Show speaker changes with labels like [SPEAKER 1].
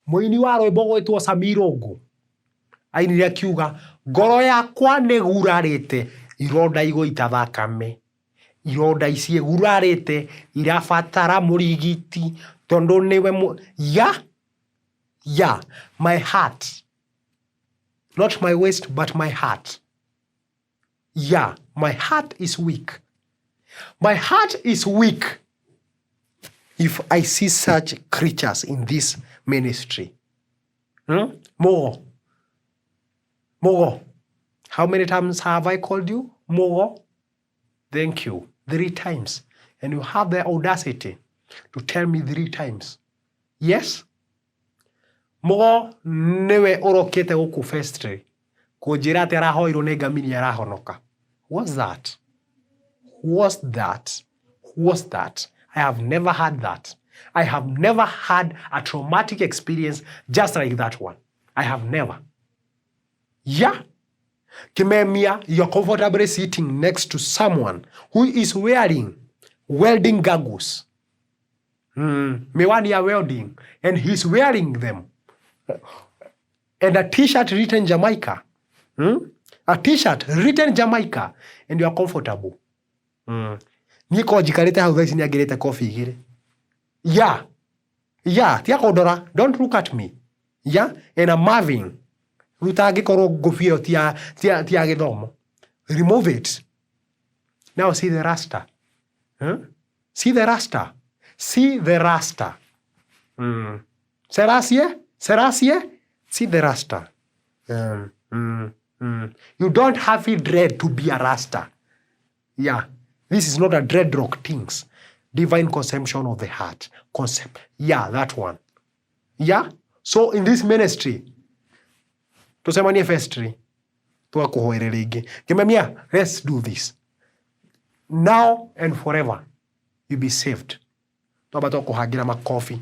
[SPEAKER 1] Muini wa rwimbo gwitwo Samirongo ainire akiuga ngoro yakwa nĩ gurarĩte ironda igũita thakame. Ironda ici gurarĩte irabatara mũrigiti tondu niwe my heart, not my waist but my heart. My heart is weak. My heart is weak if I see such creatures in this ministry. Mogo, how many times have I called you? Mogo, thank you. 3 times. And you have the audacity to tell me 3 times. Yes? Mogo, newe orokete guku festri. Kujira ati arahoirwo ni Ngamini arahonoka. What's that? What's that? I have never had that. I have never had a traumatic experience just like that one. I have never. Kimemia, you're comfortably sitting next to someone who is wearing welding goggles. Miwani ya welding. And he's wearing them. And a t-shirt written Jamaica. A t-shirt written Jamaica. And you're comfortable. Niko jikarete hau thaisi niagirete coffee igire. Tia kodora. Don't look at me. And I'm Marvin. Ruta gikorwo ngofio tia githomo. Remove it. Now see the rasta. See the rasta. See the rasta. Serasie? See the rasta. You don't have it dread to be a rasta. This is not a dreadlock things. Divine conception of the heart. Concept. That one. So in this ministry, tusemanie festri, tuwa Kuhoera ringi. Kimemia, let's do this. Now and forever, you'll be saved. Tuwa bato kuhagira makofi.